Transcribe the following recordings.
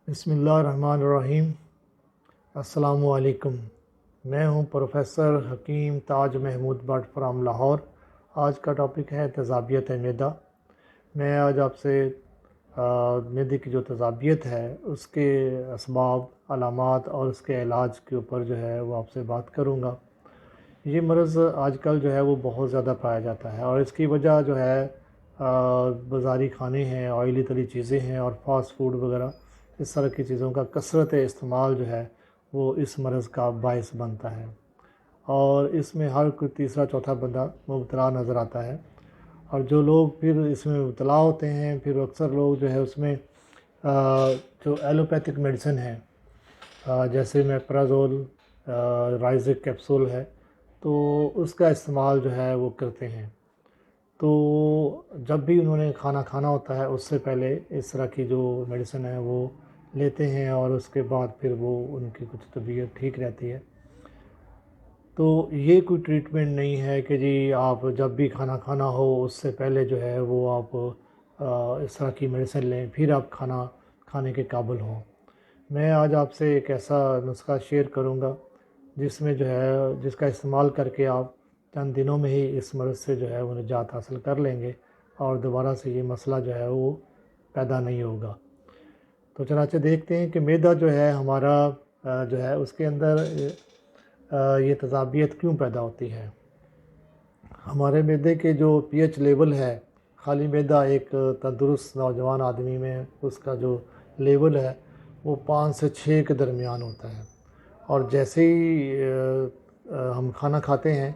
بسم اللہ الرحمن الرحیم۔ السلام علیکم۔ میں ہوں پروفیسر حکیم تاج محمود بٹ فرام لاہور۔ آج کا ٹاپک ہے تیزابیت معدہ۔ میں آج آپ سے معدے کی جو تیزابیت ہے اس کے اسباب، علامات اور اس کے علاج کے اوپر جو ہے وہ آپ سے بات کروں گا۔ یہ مرض آج کل جو ہے وہ بہت زیادہ پایا جاتا ہے اور اس کی وجہ جو ہے بازاری کھانے ہیں، آئلی تلی چیزیں ہیں اور فاسٹ فوڈ وغیرہ اس طرح کی چیزوں کا کثرت استعمال جو ہے وہ اس مرض کا باعث بنتا ہے، اور اس میں ہر کوئی تیسرا چوتھا بندہ مبتلا نظر آتا ہے۔ اور جو لوگ پھر اس میں مبتلا ہوتے ہیں پھر اکثر لوگ جو ہے اس میں جو ایلوپیتھک میڈیسن ہے جیسے میپرازول، رائزک کیپسول ہے، تو اس کا استعمال جو ہے وہ کرتے ہیں۔ تو جب بھی انہوں نے کھانا کھانا ہوتا ہے اس سے پہلے اس طرح کی جو میڈیسن ہے وہ لیتے ہیں اور اس کے بعد پھر وہ ان کی کچھ طبیعت ٹھیک رہتی ہے۔ تو یہ کوئی ٹریٹمنٹ نہیں ہے کہ جی آپ جب بھی کھانا کھانا ہو اس سے پہلے جو ہے وہ آپ اس طرح کی میڈیسن لیں پھر آپ کھانا کھانے کے قابل ہوں۔ میں آج آپ سے ایک ایسا نسخہ شیئر کروں گا جس میں جو ہے جس کا استعمال کر کے آپ چند دنوں میں ہی اس مرض سے جو ہے وہ نجات حاصل کر لیں گے اور دوبارہ سے یہ مسئلہ جو ہے وہ پیدا نہیں ہوگا۔ تو چنانچہ دیکھتے ہیں کہ معدہ جو ہے ہمارا جو ہے اس کے اندر یہ تیزابیت کیوں پیدا ہوتی ہے۔ ہمارے معدے کے جو پی ایچ لیول ہے، خالی معدہ ایک تندرست نوجوان آدمی میں اس کا جو لیول ہے وہ 5 سے 6 کے درمیان ہوتا ہے، اور جیسے ہی ہم کھانا کھاتے ہیں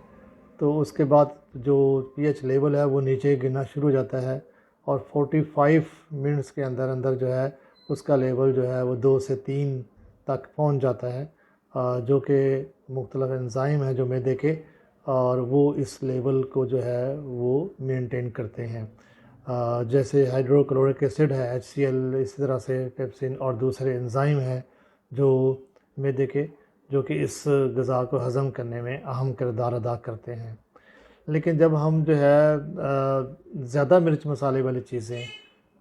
تو اس کے بعد جو پی ایچ لیول ہے وہ نیچے گرنا شروع ہو جاتا ہے، اور 45 منٹس کے اندر اندر جو ہے اس کا لیول جو ہے وہ 2 سے 3 تک پہنچ جاتا ہے، جو کہ مختلف انزائم ہیں جو معدے کے، اور وہ اس لیول کو جو ہے وہ مینٹین کرتے ہیں، جیسے ہائیڈروکلورک ایسڈ ہے HCl، اسی طرح سے پیپسن اور دوسرے انزائم ہیں جو معدے کے جو کہ اس غذا کو ہضم کرنے میں اہم کردار ادا کرتے ہیں۔ لیکن جب ہم جو ہے زیادہ مرچ مسالے والی چیزیں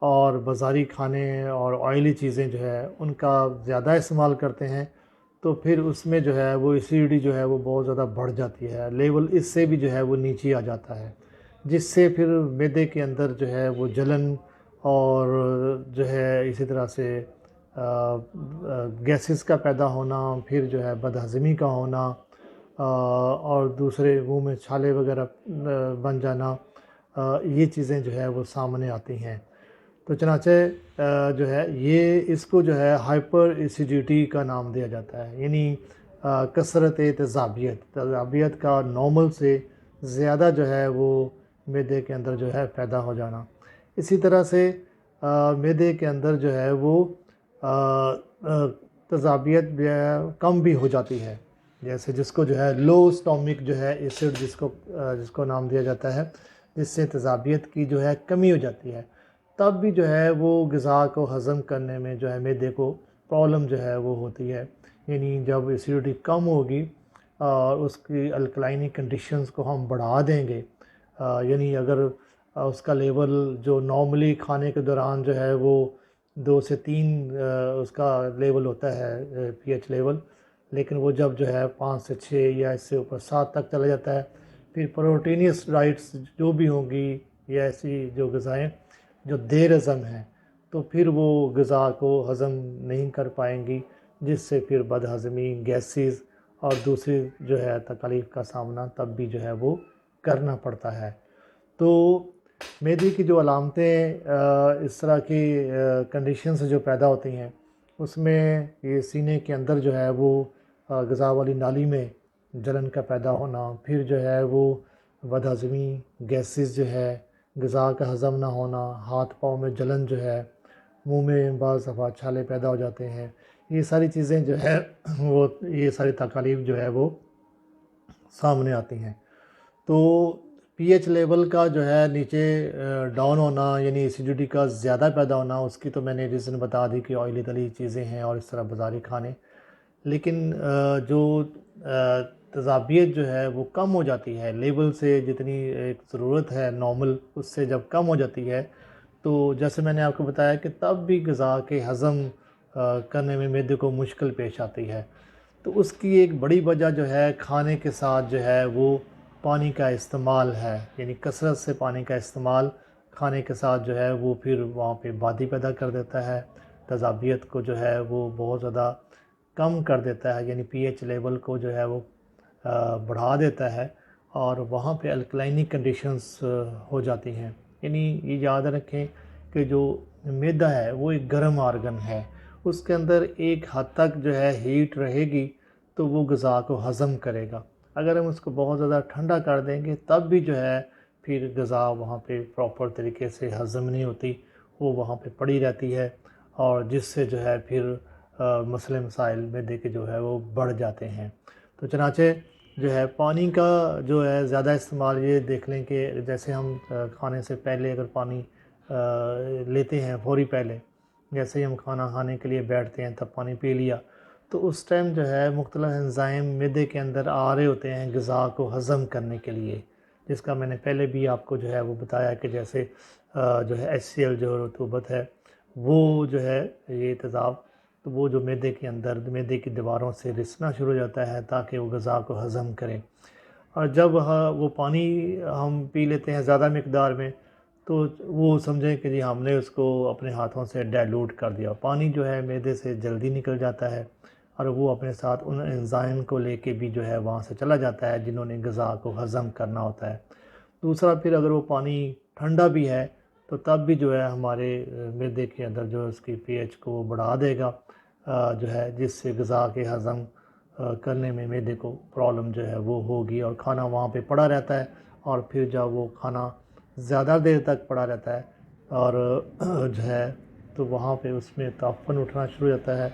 اور بازاری کھانے اور آئلی چیزیں جو ہے ان کا زیادہ استعمال کرتے ہیں تو پھر اس میں جو ہے وہ ایسیڈیٹی جو ہے وہ بہت زیادہ بڑھ جاتی ہے، لیول اس سے بھی جو ہے وہ نیچے آ جاتا ہے، جس سے پھر معدے کے اندر جو ہے وہ جلن اور جو ہے اسی طرح سے گیسز کا پیدا ہونا، پھر جو ہے بد ہضمی کا ہونا، اور دوسرے منہ میں چھالے وغیرہ بن جانا، یہ چیزیں جو ہے وہ سامنے آتی ہیں۔ تو چنانچہ جو ہے یہ اس کو جو ہے ہائپر ایسیڈیٹی کا نام دیا جاتا ہے، یعنی کثرت تیزابیت کا نارمل سے زیادہ جو ہے وہ معدے کے اندر جو ہے پیدا ہو جانا۔ اسی طرح سے معدے کے اندر جو ہے وہ تیزابیت کم بھی ہو جاتی ہے، جیسے جس کو جو ہے لو اسٹامک جو ہے ایسڈ جس کو نام دیا جاتا ہے، جس سے تیزابیت کی جو ہے کمی ہو جاتی ہے، تب بھی جو ہے وہ غذا کو ہضم کرنے میں جو ہے معدے کو پرابلم جو ہے وہ ہوتی ہے، یعنی جب ایسیڈیٹی کم ہوگی اور اس کی الکلائنی کنڈیشنز کو ہم بڑھا دیں گے، یعنی اگر اس کا لیول جو نارملی کھانے کے دوران جو ہے وہ 2 سے 3 اس کا لیول ہوتا ہے پی ایچ لیول، لیکن وہ جب جو ہے 5 سے 6 یا اس سے اوپر 7 تک چلا جاتا ہے، پھر پروٹینیس ڈائٹس جو بھی ہوں گی یا ایسی جو غذائیں جو دیر ہضم ہیں تو پھر وہ غذا کو ہضم نہیں کر پائیں گی، جس سے پھر بد ہضمی، گیسز اور دوسری جو ہے تکالیف کا سامنا تب بھی جو ہے وہ کرنا پڑتا ہے۔ تو معدے کی جو علامتیں اس طرح کی کنڈیشنز جو پیدا ہوتی ہیں اس میں یہ سینے کے اندر جو ہے وہ غذا والی نالی میں جلن کا پیدا ہونا، پھر جو ہے وہ بد ہضمی، گیسز جو ہے، غذا کا ہضم نہ ہونا، ہاتھ پاؤں میں جلن جو ہے، منہ میں بعض دفعہ چھالے پیدا ہو جاتے ہیں، یہ ساری چیزیں جو ہے وہ یہ ساری تکالیف جو ہے وہ سامنے آتی ہیں۔ تو پی ایچ لیول کا جو ہے نیچے ڈاؤن ہونا یعنی ایسیڈیٹی کا زیادہ پیدا ہونا، اس کی تو میں نے ریزن بتا دی کہ آئلی تلی چیزیں ہیں اور اس طرح بازاری کھانے، لیکن جو تیزابیت جو ہے وہ کم ہو جاتی ہے لیول سے، جتنی ایک ضرورت ہے نارمل اس سے جب کم ہو جاتی ہے تو جیسے میں نے آپ کو بتایا کہ تب بھی غذا کے ہضم کرنے میں معدے کو مشکل پیش آتی ہے۔ تو اس کی ایک بڑی وجہ جو ہے کھانے کے ساتھ جو ہے وہ پانی کا استعمال ہے، یعنی کثرت سے پانی کا استعمال کھانے کے ساتھ جو ہے وہ پھر وہاں پہ بادی پیدا کر دیتا ہے، تیزابیت کو جو ہے وہ بہت زیادہ کم کر دیتا ہے، یعنی پی ایچ لیول کو جو ہے وہ بڑھا دیتا ہے، اور وہاں پہ الکلائنی کنڈیشنز ہو جاتی ہیں۔ یعنی یہ یاد رکھیں کہ جو معدہ ہے وہ ایک گرم آرگن ہے، اس کے اندر ایک حد تک جو ہے ہیٹ رہے گی تو وہ غذا کو ہضم کرے گا۔ اگر ہم اس کو بہت زیادہ ٹھنڈا کر دیں گے تب بھی جو ہے پھر غذا وہاں پہ پراپر طریقے سے ہضم نہیں ہوتی، وہ وہاں پہ پڑی رہتی ہے، اور جس سے جو ہے پھر مسئلے مسائل معدے کے جو ہے وہ بڑھ جاتے ہیں۔ تو چنانچہ جو ہے پانی کا جو ہے زیادہ استعمال، یہ دیکھ لیں کہ جیسے ہم کھانے سے پہلے اگر پانی لیتے ہیں فوری پہلے، جیسے ہی ہم کھانا کھانے کے لیے بیٹھتے ہیں تب پانی پی لیا، تو اس ٹائم جو ہے مختلف انزائم معدے کے اندر آ رہے ہوتے ہیں غذا کو ہضم کرنے کے لیے، جس کا میں نے پہلے بھی آپ کو جو ہے وہ بتایا کہ جیسے جو ہے HCl جو رطوبت ہے وہ جو ہے یہ تیزاب، تو وہ جو معدے کے اندر معدے کی دیواروں سے رسنا شروع ہو جاتا ہے تاکہ وہ غذا کو ہضم کریں، اور جب وہ پانی ہم پی لیتے ہیں زیادہ مقدار میں تو وہ سمجھیں کہ جی ہم نے اس کو اپنے ہاتھوں سے ڈائلوٹ کر دیا، پانی جو ہے معدے سے جلدی نکل جاتا ہے اور وہ اپنے ساتھ ان انزائم کو لے کے بھی جو ہے وہاں سے چلا جاتا ہے جنہوں نے غذا کو ہضم کرنا ہوتا ہے۔ دوسرا پھر اگر وہ پانی ٹھنڈا بھی ہے تو تب بھی جو ہے ہمارے معدے کے اندر جو اس کی پی ایچ کو بڑھا دے گا، جو ہے جس سے غذا کے ہضم کرنے میں معدے کو پرابلم جو ہے وہ ہوگی، اور کھانا وہاں پہ پڑا رہتا ہے، اور پھر جب وہ کھانا زیادہ دیر تک پڑا رہتا ہے اور جو ہے تو وہاں پہ اس میں تعفن اٹھنا شروع ہو جاتا ہے،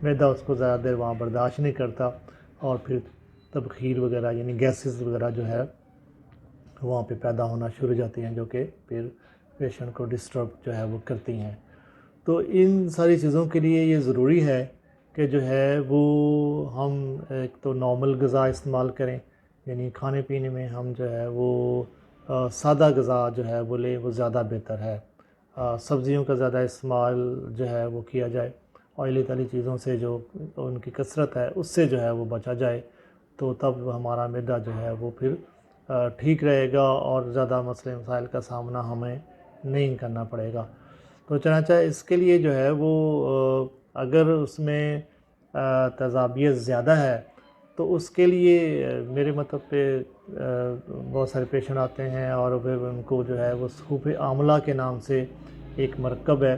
معدہ اس کو زیادہ دیر وہاں برداشت نہیں کرتا، اور پھر تبخیر وغیرہ یعنی گیسز وغیرہ جو ہے وہاں پہ پیدا ہونا شروع ہو جاتی ہیں، جو کہ پھر پیشنٹ کو ڈسٹرب جو ہے وہ کرتی ہیں۔ تو ان ساری چیزوں کے لیے یہ ضروری ہے کہ جو ہے وہ ہم ایک تو نارمل غذا استعمال کریں، یعنی کھانے پینے میں ہم جو ہے وہ سادہ غذا جو ہے وہ لیں، وہ زیادہ بہتر ہے۔ سبزیوں کا زیادہ استعمال جو ہے وہ کیا جائے، آئلی تلی چیزوں سے جو ان کی کثرت ہے اس سے جو ہے وہ بچا جائے، تو تب ہمارا معدہ جو ہے وہ پھر ٹھیک رہے گا اور زیادہ مسئلے مسائل کا سامنا ہمیں نہیں کرنا پڑے گا۔ تو چنانچہ اس کے لیے جو ہے وہ اگر اس میں تیزابیت زیادہ ہے تو اس کے لیے میرے مطلب پہ بہت سارے پیشنٹ آتے ہیں اور پھر ان کو جو ہے وہ سوپ آملہ کے نام سے ایک مرکب ہے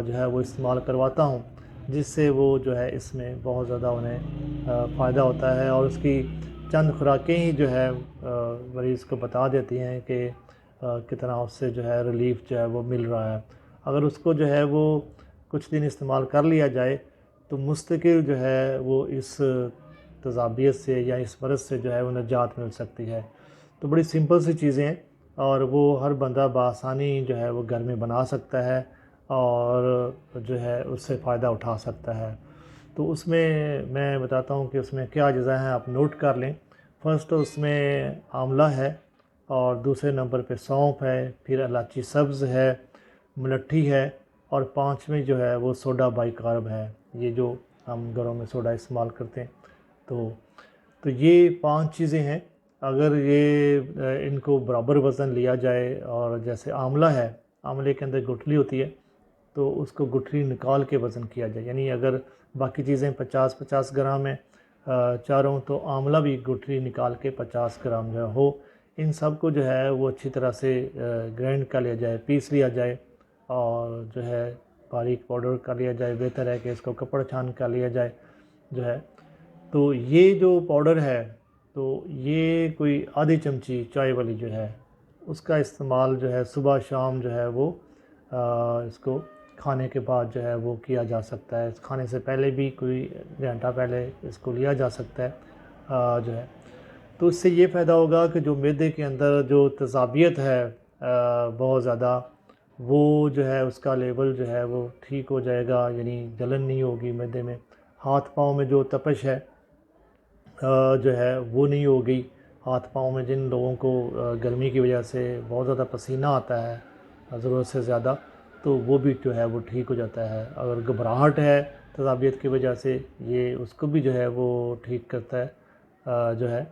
جو ہے وہ استعمال کرواتا ہوں، جس سے وہ جو ہے اس میں بہت زیادہ انہیں فائدہ ہوتا ہے، اور اس کی چند خوراکیں ہی جو ہے مریض کو بتا دیتی ہیں کہ کتنا اس سے جو ہے ریلیف جو ہے وہ مل رہا ہے۔ اگر اس کو جو ہے وہ کچھ دن استعمال کر لیا جائے تو مستقل جو ہے وہ اس تیزابیت سے یا اس مرض سے جو ہے وہ نجات مل سکتی ہے۔ تو بڑی سمپل سی چیزیں ہیں، اور وہ ہر بندہ بآسانی جو ہے وہ گھر میں بنا سکتا ہے اور جو ہے اس سے فائدہ اٹھا سکتا ہے۔ تو اس میں بتاتا ہوں کہ اس میں کیا اجزاء ہیں، آپ نوٹ کر لیں۔ فرسٹ اس میں آملہ ہے، اور دوسرے نمبر پہ سونف ہے، پھر الائچی سبز ہے، ملٹھی ہے، اور پانچویں جو ہے وہ سوڈا بائی کارب ہے، یہ جو ہم گھروں میں سوڈا استعمال کرتے ہیں۔ تو یہ 5 چیزیں ہیں، اگر یہ ان کو برابر وزن لیا جائے، اور جیسے آملہ ہے، آملے کے اندر گٹھلی ہوتی ہے تو اس کو گٹھلی نکال کے وزن کیا جائے، یعنی اگر باقی چیزیں 50 گرام ہیں چاروں، تو آملہ بھی گٹھلی نکال کے 50 گرام جو ہو، ان سب کو جو ہے وہ اچھی طرح سے گرائنڈ کر لیا جائے، پیس لیا جائے، اور جو ہے باریک پاؤڈر کر لیا جائے، بہتر ہے کہ اس کو کپڑ چھان کر لیا جائے جو ہے۔ تو یہ جو پاؤڈر ہے تو یہ کوئی آدھی چمچی چائے والی جو ہے اس کا استعمال جو ہے صبح شام جو ہے وہ اس کو کھانے کے بعد جو ہے وہ کیا جا سکتا ہے، کھانے سے پہلے بھی کوئی گھنٹہ پہلے اس کو لیا جا سکتا ہے جو ہے۔ تو اس سے یہ فائدہ ہوگا کہ جو معدے کے اندر جو تیزابیت ہے بہت زیادہ، وہ جو ہے اس کا لیول جو ہے وہ ٹھیک ہو جائے گا، یعنی جلن نہیں ہوگی معدے میں، ہاتھ پاؤں میں جو تپش ہے جو ہے وہ نہیں ہوگی، ہاتھ پاؤں میں جن لوگوں کو گرمی کی وجہ سے بہت زیادہ پسینہ آتا ہے ضرورت سے زیادہ، تو تو وہ بھی جو ہے وہ ٹھیک ہو جاتا ہے. اگر گھبراہٹ ہے تیزابیت کی وجہ سے یہ اس کو بھی جو ہے وہ ٹھیک کرتا ہے جو ہے.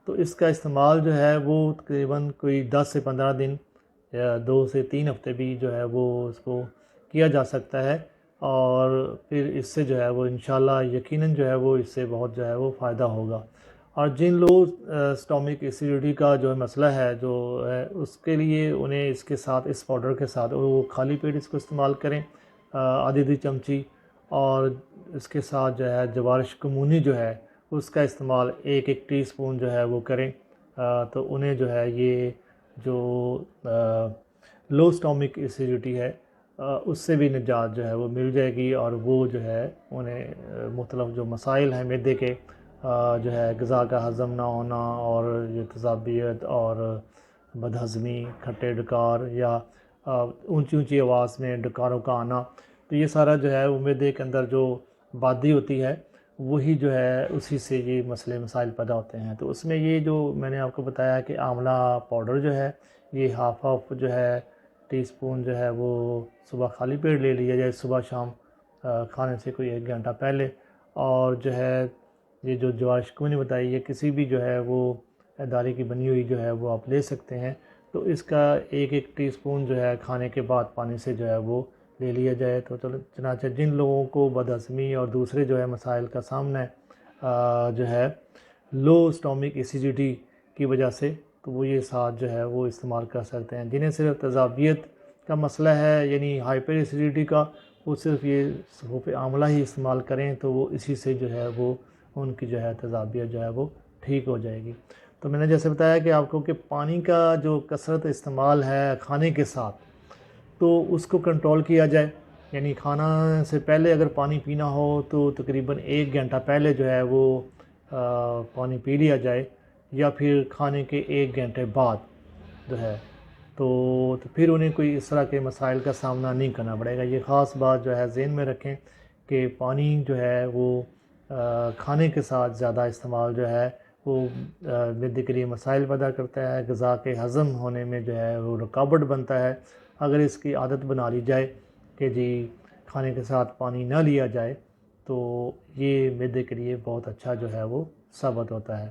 تو اس کا استعمال جو ہے وہ تقریباً کوئی 10 سے 15 دن یا 2 سے 3 ہفتے بھی جو ہے وہ اس کو کیا جا سکتا ہے. اور پھر اس سے جو ہے وہ انشاءاللہ یقیناً جو ہے وہ اس سے بہت جو ہے وہ فائدہ ہوگا. اور جن لوگ اسٹامک ایسیڈیٹی کا جو مسئلہ ہے جو ہے اس کے لیے انہیں اس کے ساتھ اس پاؤڈر کے ساتھ وہ خالی پیٹ اس کو استعمال کریں آدھی چمچی. اور اس کے ساتھ جو ہے جوارش کمونی جو ہے اس کا استعمال 1 ٹی اسپون جو ہے وہ کریں. تو انہیں جو ہے یہ جو لو اسٹامک ایسیڈیٹی ہے اس سے بھی نجات جو ہے وہ مل جائے گی. اور وہ جو ہے انہیں مختلف جو مسائل ہیں معدے کے جو ہے غذا کا ہضم نہ ہونا اور یہ تیزابیت اور بدہضمی کھٹے ڈکار یا اونچی اونچی آواز میں ڈکاروں کا آنا, تو یہ سارا جو ہے وہ معدے کے اندر جو بادی ہوتی ہے وہی جو ہے اسی سے یہ مسائل پیدا ہوتے ہیں. تو اس میں یہ جو میں نے آپ کو بتایا کہ آملہ پاؤڈر جو ہے یہ ہاف جو ہے ٹی اسپون جو ہے وہ صبح خالی پیٹ لے لیا جائے, صبح شام کھانے سے کوئی 1 گھنٹہ پہلے. اور جو ہے یہ جو جوارش کمونی بتائی ہے کسی بھی جو ہے وہ ادارے کی بنی ہوئی جو ہے وہ آپ لے سکتے ہیں. تو اس کا 1 ٹی اسپون جو ہے کھانے کے بعد پانی سے جو ہے وہ لے لیا جائے. تو چنانچہ جن لوگوں کو بدہضمی اور دوسرے جو ہے مسائل کا سامنا ہے جو ہے لو اسٹامک ایسیڈیٹی کی وجہ سے, تو وہ یہ ساتھ جو ہے وہ استعمال کر سکتے ہیں. جنہیں صرف تیزابیت کا مسئلہ ہے یعنی ہائپر ایسیڈیٹی کا, وہ صرف یہ سفوف آملہ ہی استعمال کریں تو وہ اسی سے جو ہے وہ ان کی جو ہے تیزابیت جو ہے وہ ٹھیک ہو جائے گی. تو میں نے جیسے بتایا کہ آپ کو کہ پانی کا جو کثرت استعمال ہے کھانے کے ساتھ تو اس کو کنٹرول کیا جائے. یعنی کھانا سے پہلے اگر پانی پینا ہو تو تقریباً 1 گھنٹہ پہلے جو ہے وہ پانی پی لیا جائے, یا پھر کھانے کے 1 گھنٹے بعد جو ہے تو پھر انہیں کوئی اس طرح کے مسائل کا سامنا نہیں کرنا پڑے گا. یہ خاص بات جو ہے ذہن میں رکھیں کہ پانی جو ہے وہ کھانے کے ساتھ زیادہ استعمال جو ہے وہ معدے کے لیے مسائل پیدا کرتا ہے, غذا کے ہضم ہونے میں جو ہے وہ رکاوٹ بنتا ہے. اگر اس کی عادت بنا لی جائے کہ جی کھانے کے ساتھ پانی نہ لیا جائے تو یہ معدے کے لیے بہت اچھا جو ہے وہ ثابت ہوتا ہے.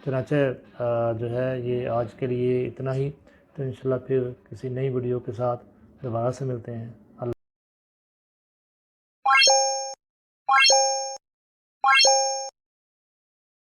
چنانچہ جو ہے یہ آج کے لیے اتنا ہی. تو انشاءاللہ پھر کسی نئی ویڈیو کے ساتھ دوبارہ سے ملتے ہیں.